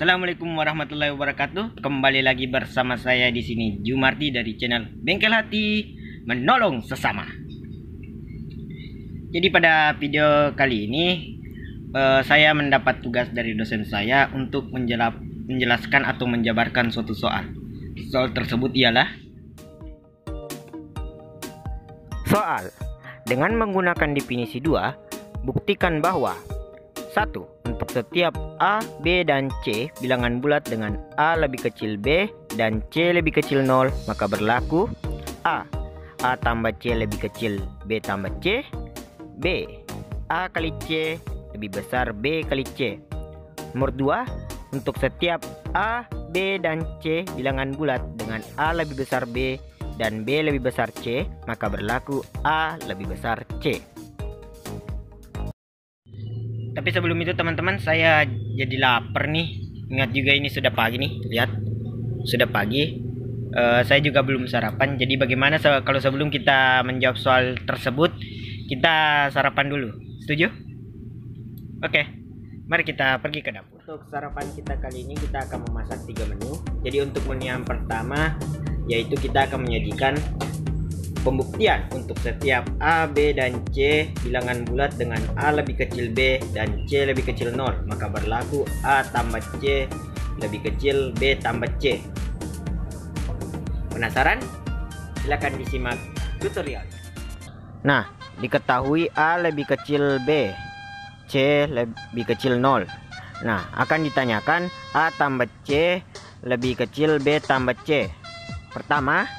Assalamualaikum warahmatullahi wabarakatuh. Kembali lagi bersama saya di sini Jumarti dari channel Bengkel Hati Menolong Sesama. Jadi pada video kali ini saya mendapat tugas dari dosen saya untuk menjelaskan atau menjabarkan suatu soal. Soal tersebut ialah soal dengan menggunakan definisi 2, buktikan bahwa 1. Untuk setiap A, B, dan C bilangan bulat dengan A lebih kecil B dan C lebih kecil 0, maka berlaku A tambah C lebih kecil B tambah C. B, A kali C lebih besar B kali C. Nomor 2, untuk setiap A, B, dan C bilangan bulat dengan A lebih besar B dan B lebih besar C, maka berlaku A lebih besar C. Tapi sebelum itu teman-teman, saya jadi lapar nih. Ingat juga ini sudah pagi nih, lihat sudah pagi. Saya juga belum sarapan. Jadi bagaimana kalau sebelum kita menjawab soal tersebut, kita sarapan dulu? Setuju? Oke, mari kita pergi ke dapur. Untuk sarapan kita kali ini kita akan memasak 3 menu. Jadi untuk menu yang pertama, yaitu kita akan menyajikan pembuktian untuk setiap A, B, dan C bilangan bulat dengan A lebih kecil B dan C lebih kecil 0, maka berlaku A tambah C lebih kecil B tambah C. Penasaran? Silahkan disimak tutorial. Nah, diketahui A lebih kecil B, C lebih kecil 0. Nah, akan ditanyakan A tambah C lebih kecil B tambah C. Pertama,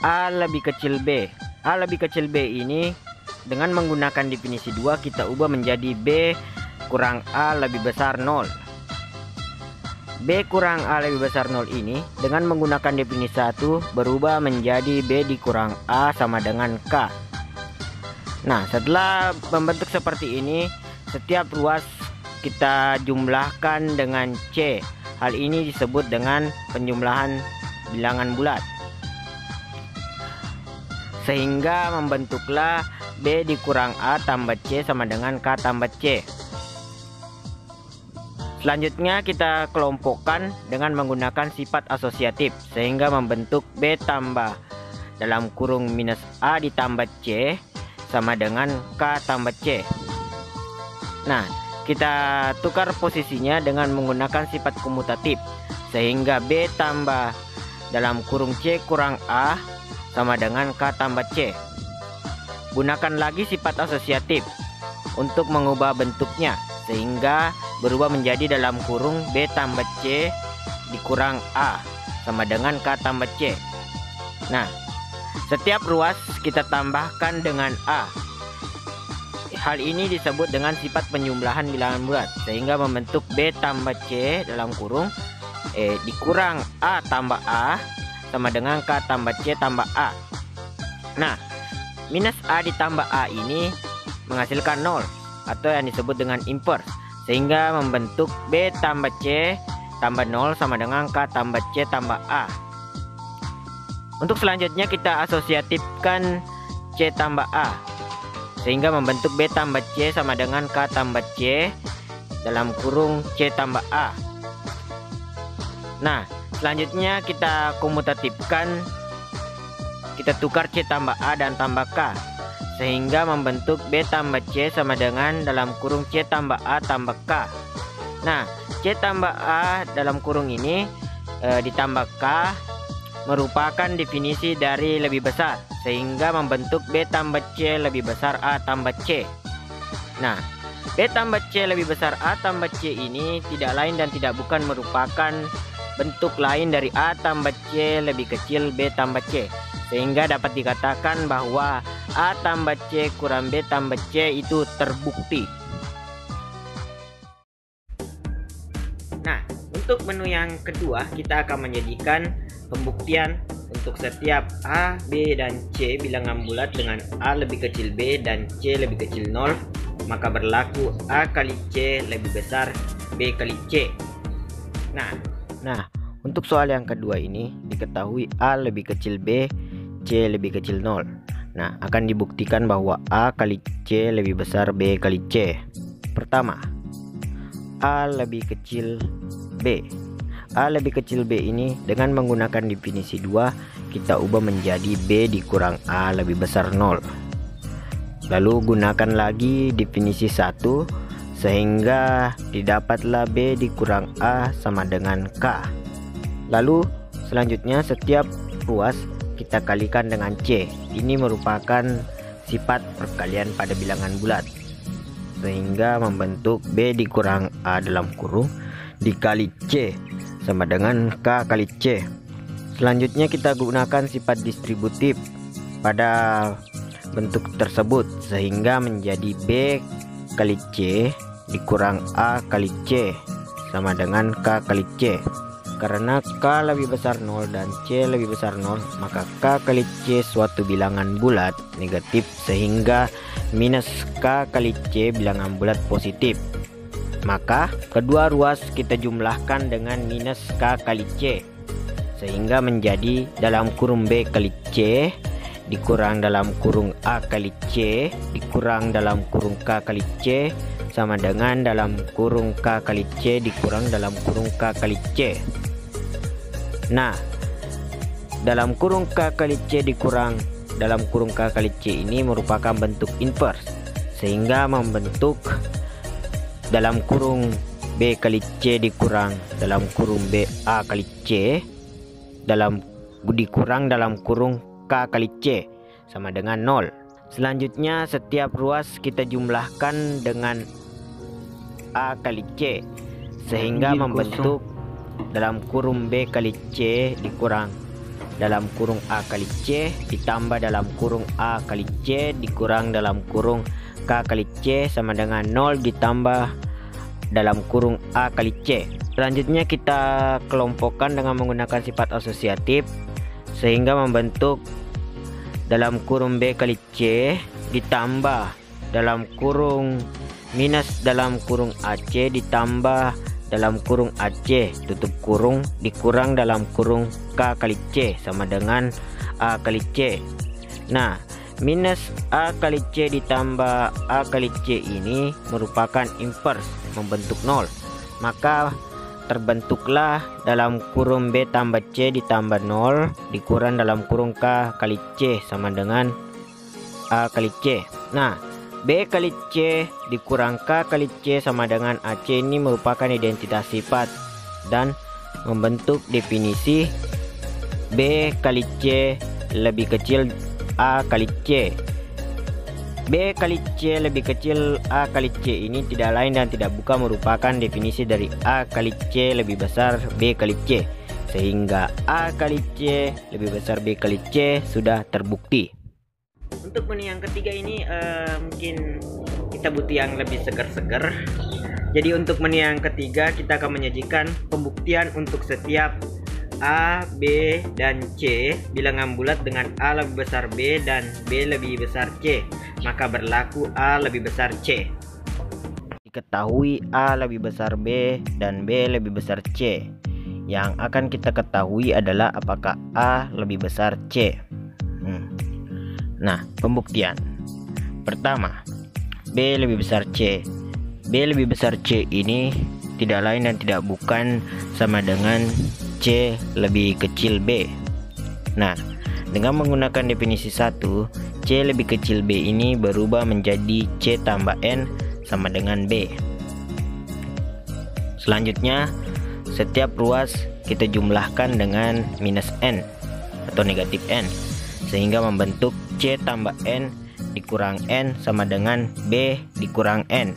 A lebih kecil B. A lebih kecil B ini dengan menggunakan definisi 2 kita ubah menjadi B kurang A lebih besar 0. B kurang A lebih besar 0 ini dengan menggunakan definisi 1 berubah menjadi B dikurang A sama dengan K. Nah, setelah membentuk seperti ini, setiap ruas kita jumlahkan dengan C. Hal ini disebut dengan penjumlahan bilangan bulat. Sehingga membentuklah B dikurang A tambah C sama dengan K tambah C. Selanjutnya kita kelompokkan dengan menggunakan sifat asosiatif, sehingga membentuk B tambah dalam kurung minus A ditambah C sama dengan K tambah C. Nah, kita tukar posisinya dengan menggunakan sifat komutatif, sehingga B tambah dalam kurung C kurang A sama dengan K tambah C. Gunakan lagi sifat asosiatif untuk mengubah bentuknya, sehingga berubah menjadi dalam kurung B tambah C dikurang A sama dengan K tambah C. Nah, setiap ruas kita tambahkan dengan A. Hal ini disebut dengan sifat penjumlahan bilangan bulat, sehingga membentuk B tambah C dalam kurung dikurang A tambah A sama dengan K tambah C tambah A. Nah, minus A ditambah A ini menghasilkan 0 atau yang disebut dengan inverse, sehingga membentuk B tambah C tambah 0 sama dengan K tambah C tambah A. Untuk selanjutnya kita asosiatifkan C tambah A, sehingga membentuk B tambah C sama dengan K tambah C dalam kurung C tambah A. Nah, selanjutnya kita komutatifkan, kita tukar C tambah A dan tambah K, sehingga membentuk B tambah C sama dengan dalam kurung C tambah A tambah K. Nah, C tambah A dalam kurung ini ditambah K merupakan definisi dari lebih besar, sehingga membentuk B tambah C lebih besar A tambah C. Nah, B tambah C lebih besar A tambah C ini tidak lain dan tidak bukan merupakan bentuk lain dari A tambah C lebih kecil B tambah C, sehingga dapat dikatakan bahwa A tambah C kurang B tambah C itu terbukti. Nah, untuk menu yang kedua kita akan menjadikan pembuktian untuk setiap A, B, dan C bilangan bulat dengan A lebih kecil B dan C lebih kecil 0, maka berlaku A kali C lebih besar B kali C. Nah, untuk soal yang kedua ini diketahui A lebih kecil B, C lebih kecil 0. Nah, akan dibuktikan bahwa A kali C lebih besar B kali C. Pertama, A lebih kecil B. A lebih kecil B ini dengan menggunakan definisi 2 kita ubah menjadi B dikurang A lebih besar 0. Lalu gunakan lagi definisi 1 sehingga didapatlah B dikurang A sama dengan K. Lalu selanjutnya setiap ruas kita kalikan dengan C. Ini merupakan sifat perkalian pada bilangan bulat, sehingga membentuk B dikurang A dalam kurung dikali C sama dengan K kali C. Selanjutnya kita gunakan sifat distributif pada bentuk tersebut sehingga menjadi B kali C dikurang A kali C sama dengan K kali C. Karena K lebih besar 0 dan C lebih besar 0, maka K kali C suatu bilangan bulat negatif sehingga minus K kali C bilangan bulat positif. Maka kedua ruas kita jumlahkan dengan minus K kali C sehingga menjadi dalam kurung B kali C dikurang dalam kurung A kali C dikurang dalam kurung K kali C sama dengan dalam kurung K kali C dikurang dalam kurung K kali C. Nah, dalam kurung K kali C dikurang dalam kurung K kali C ini merupakan bentuk inverse sehingga membentuk dalam kurung B kali C dikurang dalam kurung B A kali C dikurang dalam kurung K kali C sama dengan 0. Selanjutnya setiap ruas kita jumlahkan dengan A kali C sehingga membentuk dalam kurung B kali C dikurang dalam kurung A kali C ditambah dalam kurung A kali C dikurang dalam kurung K kali C sama dengan 0 ditambah dalam kurung A kali C. Selanjutnya kita kelompokkan dengan menggunakan sifat asosiatif sehingga membentuk dalam kurung B kali C ditambah dalam kurung minus dalam kurung AC ditambah dalam kurung AC tutup kurung dikurang dalam kurung K kali C sama dengan A kali C. Nah, minus A kali C ditambah A kali C ini merupakan inverse membentuk 0. Maka terbentuklah dalam kurung B tambah C ditambah 0 dikurang dalam kurung K kali C sama dengan A kali C. Nah, B kali C dikurang K kali C sama dengan AC ini merupakan identitas sifat dan membentuk definisi B kali C lebih kecil A kali C. B kali C lebih kecil A kali C ini tidak lain dan tidak bukan merupakan definisi dari A kali C lebih besar B kali C, sehingga A kali C lebih besar B kali C sudah terbukti. Untuk menu yang ketiga ini mungkin kita butuh yang lebih segar-segar. Jadi untuk menu yang ketiga kita akan menyajikan pembuktian untuk setiap A, B, dan C bilangan bulat dengan A lebih besar B dan B lebih besar C, maka berlaku A lebih besar C. Diketahui A lebih besar B dan B lebih besar C. Yang akan kita ketahui adalah apakah A lebih besar C. Nah, pembuktian pertama, B lebih besar C. B lebih besar C ini tidak lain dan tidak bukan sama dengan C lebih kecil B. Nah, dengan menggunakan definisi 1, C lebih kecil B ini berubah menjadi C tambah N sama dengan B. Selanjutnya, setiap ruas kita jumlahkan dengan minus N atau negatif N sehingga membentuk C tambah N dikurang N sama dengan B dikurang N.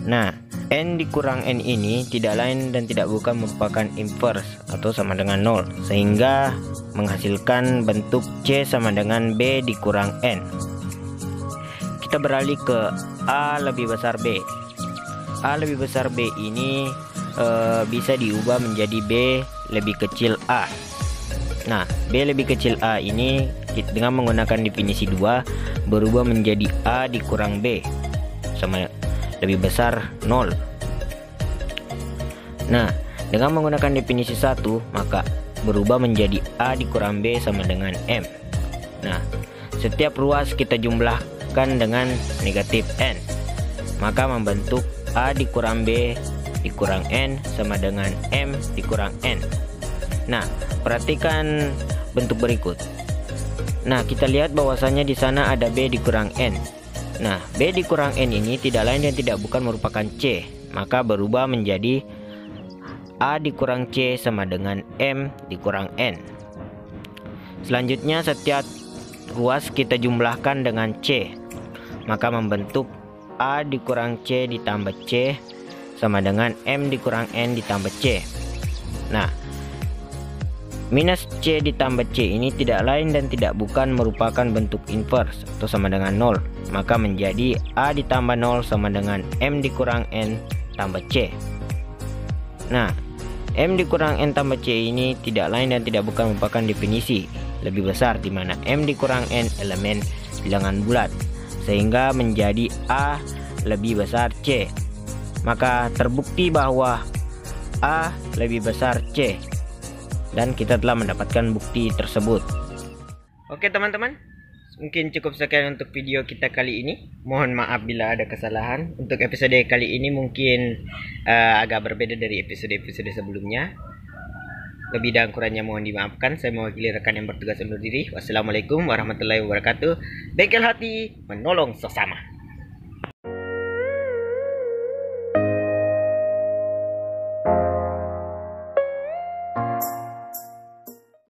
Nah, N dikurang N ini tidak lain dan tidak bukan merupakan inverse atau sama dengan 0, sehingga menghasilkan bentuk C sama dengan B dikurang N. Kita beralih ke A lebih besar B. A lebih besar B ini bisa diubah menjadi B lebih kecil A. Nah, B lebih kecil A ini dengan menggunakan definisi 2 berubah menjadi A dikurang B sama lebih besar 0. Nah, dengan menggunakan definisi 1 maka berubah menjadi A dikurang B sama dengan M. Nah, setiap ruas kita jumlahkan dengan negatif N, maka membentuk A dikurang B dikurang N sama dengan M dikurang N. Nah, perhatikan bentuk berikut. Nah, kita lihat bahwasanya di sana ada B dikurang N. Nah, B dikurang N ini tidak lain dan tidak bukan merupakan C, maka berubah menjadi A dikurang C sama dengan M dikurang N. Selanjutnya setiap ruas kita jumlahkan dengan C, maka membentuk A dikurang C ditambah C sama dengan M dikurang N ditambah C. Nah, minus C ditambah C ini tidak lain dan tidak bukan merupakan bentuk inverse atau sama dengan 0, maka menjadi A ditambah 0 sama dengan M dikurang N tambah C. Nah, M dikurang N tambah C ini tidak lain dan tidak bukan merupakan definisi lebih besar, di mana M dikurang N elemen bilangan bulat, sehingga menjadi A lebih besar C. Maka terbukti bahwa A lebih besar C, dan kita telah mendapatkan bukti tersebut. Oke teman-teman, mungkin cukup sekian untuk video kita kali ini. Mohon maaf bila ada kesalahan. Untuk episode kali ini mungkin agak berbeda dari episode-episode sebelumnya. Lebih dan kurangnya mohon dimaafkan. Saya mewakili rekan yang bertugas undur diri. Wassalamualaikum warahmatullahi wabarakatuh. Bengkel hati menolong sesama.